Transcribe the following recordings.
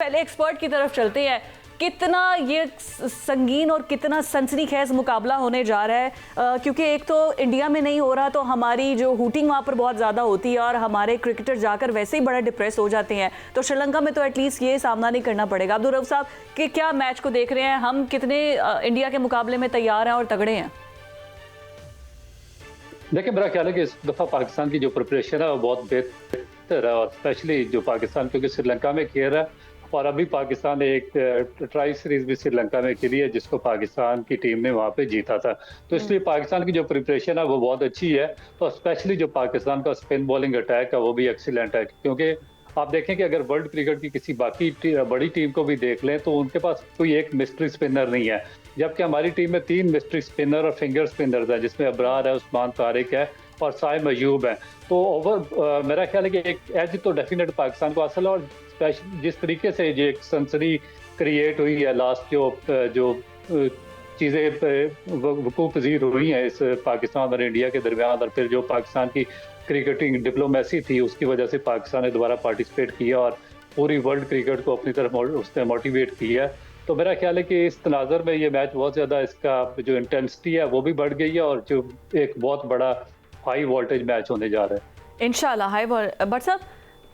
पहले एक्सपर्ट की तरफ चलते हैं, कितना ये संगीन और कितना सनसनीखेज मुकाबला होने जा रहा है, क्योंकि एक तो इंडिया में नहीं हो रहा तो हमारी जो हूटिंग वहाँ पर बहुत ज़्यादा होती है और हमारे क्रिकेटर जाकर वैसे ही बड़ा डिप्रेस हो जाते हैं। तो श्रीलंका में तो एटलीस्ट ये सामना नहीं करना पड़ेगा। अब्दुल रऊफ साहब कि क्या मैच को देख रहे हैं, हम कितने इंडिया के मुकाबले में तैयार हैं और तगड़े हैं? देखिए, मेरा ख्याल है कि इस दफ़ा पाकिस्तान की जो प्रिपरेशन है वो बहुत बेहतर है, और स्पेशली जो पाकिस्तान क्योंकि श्रीलंका में खेल रहा है और अभी पाकिस्तान ने एक ट्राई सीरीज भी श्रीलंका में खेली है जिसको पाकिस्तान की टीम ने वहाँ पे जीता था। तो इसलिए पाकिस्तान की जो प्रिपरेशन है वो बहुत अच्छी है, और स्पेशली जो पाकिस्तान का स्पिन बॉलिंग अटैक है वो भी एक्सीलेंट है। क्योंकि आप देखें कि अगर वर्ल्ड क्रिकेट की किसी बाकी बड़ी टीम को भी देख लें तो उनके पास कोई एक मिस्ट्री स्पिनर नहीं है, जबकि हमारी टीम में 3 मिस्ट्री स्पिनर और फिंगर स्पिनर्स हैं, जिसमें अबरार है, उस्मान तारिक है और साइम अयूब है। तो मेरा ख्याल है कि एक एज तो डेफिनेट पाकिस्तान को हासिल है, और जिस तरीके से ये एक सनसनी क्रिएट हुई है लास्ट जो चीज़ें वकूफ़ पज़ीर हुई हैं इस पाकिस्तान और इंडिया के दरमियान, और फिर जो पाकिस्तान की क्रिकेटिंग डिप्लोमेसी थी उसकी वजह से पाकिस्तान ने दोबारा पार्टिसिपेट किया और पूरी वर्ल्ड क्रिकेट को अपनी तरफ उसने मोटिवेट किया। तो मेरा ख्याल है कि इस तनाज़ुर में ये मैच बहुत ज़्यादा, इसका जो इंटेंसिटी है वो भी बढ़ गई है, और जो एक बहुत बड़ा हाई वोल्टेज मैच होने जा रहा है इंशाल्लाह। हाई बट साहब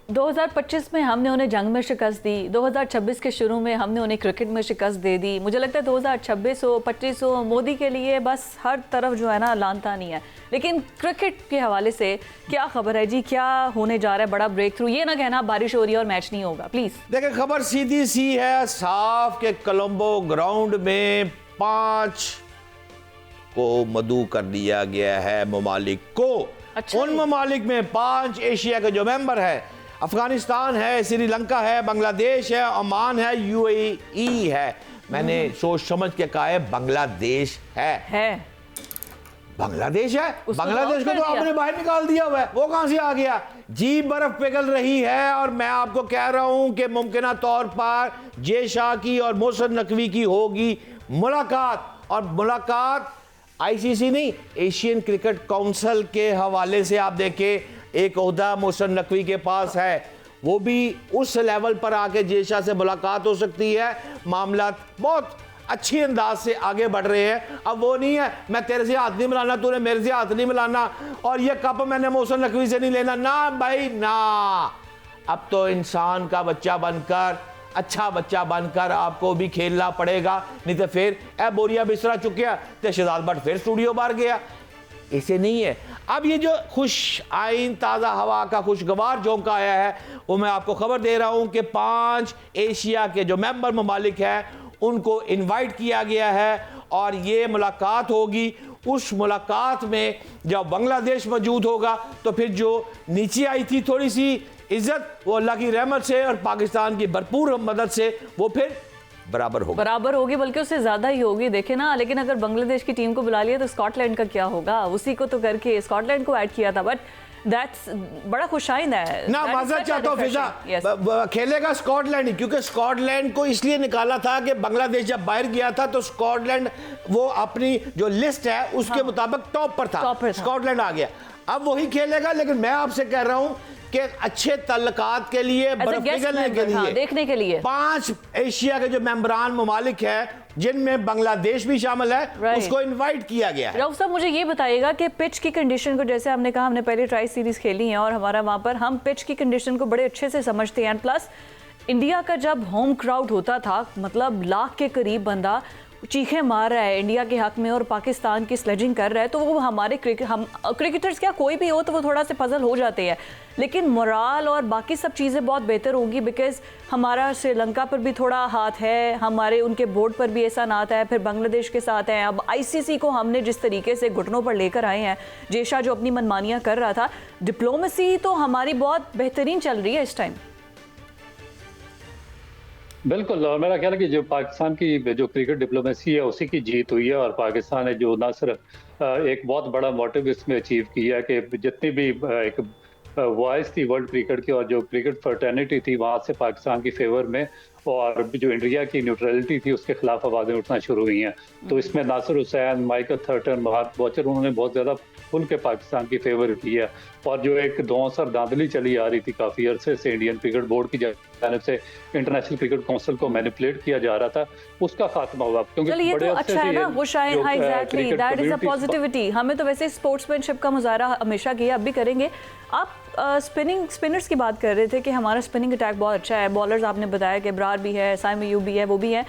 2025 में हमने उन्हें जंग में शिकस्त दी, 2026 के शुरू में हमने उन्हें क्रिकेट में शिकस्त दे दी। मुझे लगता है 2026 हो 25 हो, मोदी के लिए बस हर तरफ जो है ना लानता नहीं है। लेकिन क्रिकेट के हवाले से क्या खबर है जी, क्या होने जा रहा है बड़ा ब्रेक थ्रू? ये ना कहना बारिश हो रही है और मैच नहीं होगा प्लीज। देखिए, खबर सीधी सी है, साफ के कोलंबो ग्राउंड में 5 को मदऊ कर दिया गया है ममालिक को। अच्छा, उन ममालिक में 5 एशिया के जो मेंबर है, अफगानिस्तान है, श्रीलंका है, बांग्लादेश है, ओमान है, यूएई है। मैंने सोच समझ के कहा है बांग्लादेश है। बांग्लादेश है, बांग्लादेश को तो आपने बाहर निकाल दिया हुआ है, वो कहां से आ गया जी? बर्फ पिघल रही है, और मैं आपको कह रहा हूं कि मुमकिन तौर पर जे शाह की और मोहसिन नकवी की होगी मुलाकात, और मुलाकात आईसीसी नहीं, एशियन क्रिकेट काउंसिल के हवाले से आप देखें, एक ओहदा मोहसिन नकवी के पास है, वो भी उस लेवल पर आके जे शाह से मुलाकात हो सकती है। मामला बहुत अच्छी अंदाज से आगे बढ़ रहे हैं। अब वो नहीं है मैं तेरे से हाथ नहीं मिलाना, तूने मेरे से हाथ नहीं मिलाना, और ये कप मैंने मोहसिन नकवी से नहीं लेना, ना भाई ना। अब तो इंसान का बच्चा बनकर, अच्छा बच्चा बनकर आपको भी खेलना पड़ेगा, नहीं तो फिर ए बोरिया बिस्तरा चुकिया तो शहजाद भट्ट फिर स्टूडियो बाहर गया। इसे नहीं है। अब ये जो खुश आइन ताज़ा हवा का खुशगवार झोंका आया है, वो मैं आपको खबर दे रहा हूं कि 5 एशिया के जो मेंबर ममालिक हैं उनको इनवाइट किया गया है, और ये मुलाकात होगी। उस मुलाकात में जब बांग्लादेश मौजूद होगा तो फिर जो नीचे आई थी थोड़ी सी इज्जत, वो अल्लाह की रहमत से और पाकिस्तान की भरपूर मदद से वो फिर बराबर होगी, बल्कि उससे ज्यादा ही होगी। देखे ना, लेकिन अगर बांग्लादेश की टीम को बुला लिया तो स्कॉटलैंड का क्या होगा? उसी को तो करके स्कॉटलैंड को ऐड किया था, बट दैट्स बड़ा खुशाइन है ना। मजा चाहता हूँ फिजा खेलेगा स्कॉटलैंड ही, क्योंकि स्कॉटलैंड को इसलिए निकाला था कि बांग्लादेश जब बाहर गया था तो स्कॉटलैंड वो अपनी जो लिस्ट है उसके मुताबिक टॉप पर था, स्कॉटलैंड आ गया। अब वही खेलेगा, लेकिन मैं आपसे कह रहा हूँ कि अच्छे तल्लुकात के लिए, बर्फ पिघलने के लिए, देखने के लिए 5 एशिया के जो मेंबरान ममालिक है, जिनमें बांग्लादेश भी शामिल है, उसको इनवाइट किया गया है। रऊफ साहब, मुझे ये बताइएगा कि पिच की कंडीशन को, जैसे हमने कहा हमने पहले ट्राई सीरीज खेली है और हमारा वहां पर हम पिच की कंडीशन को बड़े अच्छे से समझते हैं। प्लस इंडिया का जब होम क्राउड होता था, मतलब लाख के करीब बंदा चीखें मार रहा है इंडिया के हक में और पाकिस्तान की स्लेजिंग कर रहा है, तो वो हमारे क्रिकेटर्स क्या कोई भी हो तो वो थोड़ा से पजल हो जाते हैं। लेकिन मोराल और बाकी सब चीज़ें बहुत बेहतर होगी, बिकॉज हमारा श्रीलंका पर भी थोड़ा हाथ है, हमारे उनके बोर्ड पर भी ऐसा नात है, फिर बांग्लादेश के साथ है। अब आईसीसी को हमने जिस तरीके से घुटनों पर लेकर आए हैं, जे शाह जो अपनी मनमानियाँ कर रहा था, डिप्लोमेसी तो हमारी बहुत बेहतरीन चल रही है इस टाइम। बिल्कुल, और मेरा ख्याल है कि जो पाकिस्तान की जो क्रिकेट डिप्लोमेसी है उसी की जीत हुई है, और पाकिस्तान ने जो ना सिर्फ एक बहुत बड़ा मोटिव इसमें अचीव किया कि जितनी भी एक वॉइस थी वर्ल्ड क्रिकेट की और जो क्रिकेट फर्टर्निटी थी वहाँ से पाकिस्तान की फेवर में, और जो इंडिया की न्यूट्रलिटी थी उसके खिलाफ आवाज़ें उठना शुरू हुई हैं। तो इसमें Nasser Hussain, Michael Atherton, Mark Boucher, उन्होंने बहुत ज़्यादा खुल के पाकिस्तान की फेवर की है। और जो एक धौंसर धांधली चली आ रही थी काफ़ी अरसे से इंडियन क्रिकेट बोर्ड की जानिब से इंटरनेशनल क्रिकेट काउंसिल को मैनिपुलेट किया जा रहा था, उसका खात्मा हुआ। क्योंकि चलिए ये बड़े तो अरसे अच्छा से है ना, ये वो शायद, जो, हाँ exactly, cricket that is a community positivity. हमें तो वैसे स्पोर्ट्समैनशिप का मुजाहरा हमेशा किया, अब भी करेंगे। आप स्पिनर्स की बात कर रहे थे कि हमारा स्पिनिंग अटैक बहुत अच्छा है, बॉलर्स आपने बताया कि इब्रार भी है, साइम अयूब भी है, वो भी है,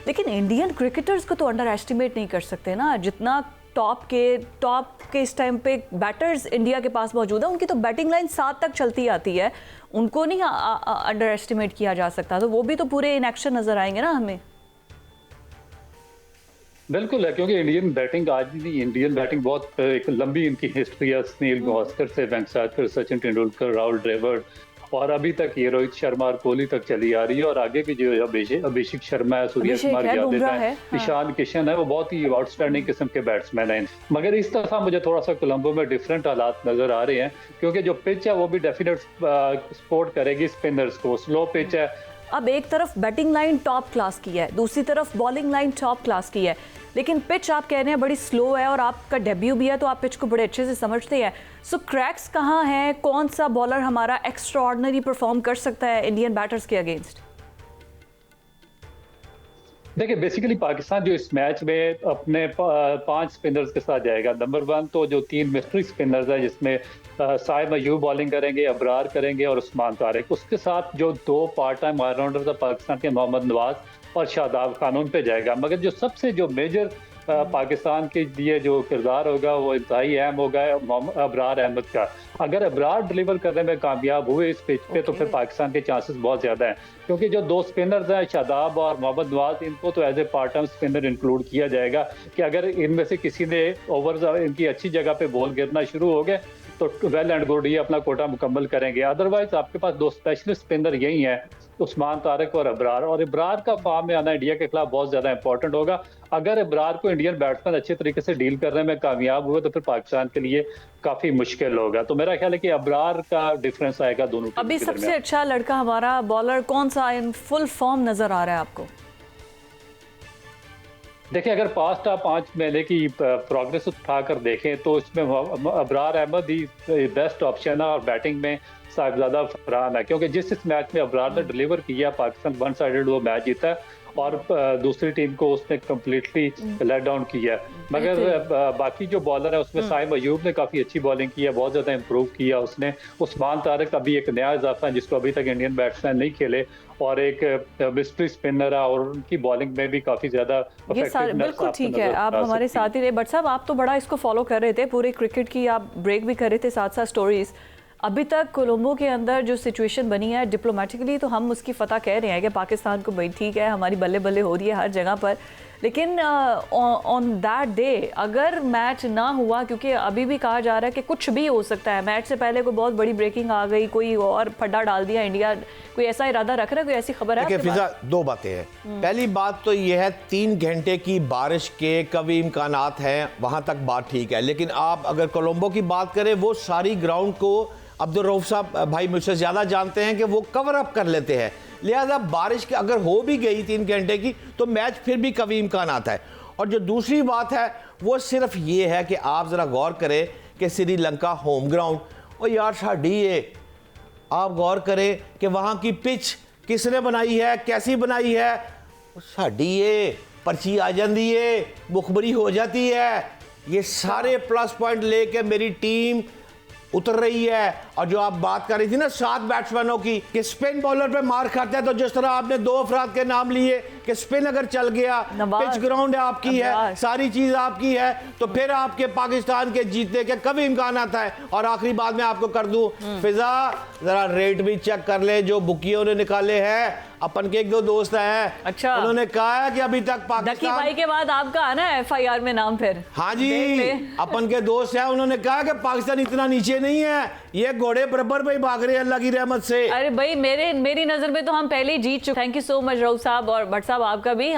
लेकिन इंडियन क्रिकेटर्स को तो अंडर एस्टिमेट नहीं कर सकते ना। जितना टॉप के इस टाइम पे बैटर्स इंडिया के पास मौजूद है, उनकी तो बैटिंग लाइन 7 तक चलती आती है, उनको नहीं अंडर एस्टिमेट किया जा सकता। तो वो भी तो पूरे इन एक्शन नजर आएंगे ना हमें। बिल्कुल है, क्योंकि इंडियन बैटिंग आज नहीं, इंडियन बैटिंग बहुत एक लंबी इनकी हिस्ट्री है, सुनील गावस्कर से वेंकटेश्वर, सचिन तेंदुलकर, राहुल द्रविड़, और अभी तक ये रोहित शर्मा और कोहली तक चली आ रही है। और आगे भी जो अभिषेक शर्मा है, सूर्य कुमार यादव है, ईशान किशन है, वो बहुत ही आउटस्टैंडिंग किस्म के बैट्समैन हैं। मगर इस दफा मुझे थोड़ा सा कोलंबो में डिफरेंट हालात नजर आ रहे हैं, क्योंकि जो पिच है वो भी डेफिनेट सपोर्ट करेगी स्पिनर्स को। स्लो पिच है। अब एक तरफ बैटिंग लाइन टॉप क्लास की है, दूसरी तरफ बॉलिंग लाइन टॉप क्लास की है, लेकिन पिच आप कह रहे हैं बड़ी स्लो है और आपका डेब्यू भी है, तो आप पिच को बड़े अच्छे से समझते हैं। सो क्रैक्स कहाँ हैं, कौन सा बॉलर हमारा एक्स्ट्रा ऑर्डिनरी परफॉर्म कर सकता है इंडियन बैटर्स के अगेंस्ट? देखिए, बेसिकली पाकिस्तान जो इस मैच में अपने 5 स्पिनर्स के साथ जाएगा। नंबर 1 तो जो 3 मिस्ट्री स्पिनर्स हैं, जिसमें साइम अयूब बॉलिंग करेंगे, अबरार करेंगे और उस्मान तारिक। उसके साथ जो 2 पार्ट टाइम ऑलराउंडर पाकिस्तान के, मोहम्मद नवाज और शादाब खानून पे जाएगा। मगर जो सबसे जो मेजर पाकिस्तान के लिए जो किरदार होगा वो इंतहाई अहम होगा अबरार अहमद का। अगर अबरार डिलीवर करने में कामयाब हुए इस पिच पे, तो फिर पाकिस्तान के चांसेस बहुत ज़्यादा हैं, क्योंकि जो 2 स्पिनर्स हैं शादाब और मोहम्मद नवाज, इनको तो as a part time spinner include किया जाएगा कि अगर इनमें से किसी ने ओवर्स इनकी अच्छी जगह पे बॉल गिरना शुरू हो गए तो वेल एंड गुड, ये अपना कोटा मुकम्मल करेंगे। अदरवाइज आपके पास 2 स्पेशलिस्ट स्पिनर यही हैं, उस्मान तारिक और अबरार। और इब्रार का फॉर्म में आना इंडिया के खिलाफ बहुत ज़्यादा इंपॉर्टेंट होगा। अगर इब्रार को इंडियन बैट्समैन अच्छे तरीके से डील करने में कामयाब हुए तो फिर पाकिस्तान के लिए काफ़ी मुश्किल होगा। तो मेरा ख्याल है कि अबरार का डिफरेंस आएगा दोनों टीम अभी सबसे अच्छा लड़का हमारा बॉलर कौन सा इन फुल फॉर्म नजर आ रहा है आपको? देखिए, अगर पास्ट आप 5 महीने की प्रोग्रेस उठाकर देखें तो इसमें अबरार अहमद ही बेस्ट ऑप्शन है, और बैटिंग में साहिबजादा फरहान है, क्योंकि जिस इस मैच में अबरार ने डिलीवर किया, पाकिस्तान 1 साइडेड वो मैच जीता और दूसरी टीम को उसने कम्प्लीटली लेट डाउन किया। मगर बाकी जो बॉलर है उसमें साइम अयूब ने काफ़ी अच्छी बॉलिंग की है, बहुत ज़्यादा इंप्रूव किया उसने। उस्मान तारिक अभी एक नया इजाफा है जिसको अभी तक इंडियन बैट्समैन नहीं खेले, और एक मिस्ट्री स्पिनर है, और उनकी बॉलिंग में भी काफ़ी ज़्यादा बिल्कुल ठीक है। आप हमारे साथ ही रहे बट साहब, आप तो बड़ा इसको फॉलो कर रहे थे, पूरे क्रिकेट की आप ब्रेक भी कर रहे थे, साथ साथ स्टोरीज। अभी तक कोलंबो के अंदर जो सिचुएशन बनी है डिप्लोमेटिकली, तो हम उसकी फतह कह रहे हैं कि पाकिस्तान को भाई ठीक है, हमारी बल्ले बल्ले हो रही है हर जगह पर, लेकिन ऑन दैट डे अगर मैच ना हुआ, क्योंकि अभी भी कहा जा रहा है कि कुछ भी हो सकता है, मैच से पहले कोई बहुत बड़ी ब्रेकिंग आ गई, कोई और फड्डा डाल दिया इंडिया, कोई ऐसा इरादा रख रहा है, कोई ऐसी खबर है? फिजा, 2 बातें हैं। पहली बात तो यह है 3 घंटे की बारिश के कभी इम्कानात हैं, वहां तक बात ठीक है, लेकिन आप अगर कोलंबो की बात करें, वो सारी ग्राउंड को अब्दुल रऊफ साहब भाई मुझसे ज़्यादा जानते हैं कि वो कवर अप कर लेते हैं, लिहाजा बारिश के अगर हो भी गई 3 घंटे की तो मैच फिर भी कभी इम्कान आता है। और जो दूसरी बात है वो सिर्फ ये है कि आप ज़रा गौर करें कि श्रीलंका होम ग्राउंड, और यार साड़ी आप गौर करें कि वहाँ की पिच किसने बनाई है, कैसी बनाई है, साड़ी पर्ची आ जाती है, मुखबरी हो जाती है, ये सारे प्लस पॉइंट लेके मेरी टीम उतर रही है। और जो आप बात कर रही थी ना 7 बैट्समैनों की कि स्पिन बॉलर पे मार खाते हैं, तो जिस तरह आपने 2 अफराद के नाम लिए कि स्पिन अगर चल गया, पिच ग्राउंड आपकी है, सारी चीज आपकी है, तो फिर आपके पाकिस्तान के जीतने के कभी इम्कान आता है। और आखिरी बात मैं आपको कर दूं, फिजा जरा रेट भी चेक कर ले जो बुकियों ने निकाले हैं। अपन के 1-2 दोस्त हैं, अच्छा, उन्होंने कहा है कि अभी तक पाकिस्तान भाई के बाद आपका आना है FIR में नाम फिर। हाँ जी, अपन के दोस्त हैं, उन्होंने कहा कि पाकिस्तान इतना नीचे नहीं है, ये घोड़े बराबर भाई भाग रहे हैं अल्लाह की रहमत से। अरे भाई मेरी नजर में तो हम पहले ही जीत चुके। Thank you so much Rauf साहब और भट्ट साहब आपका भी।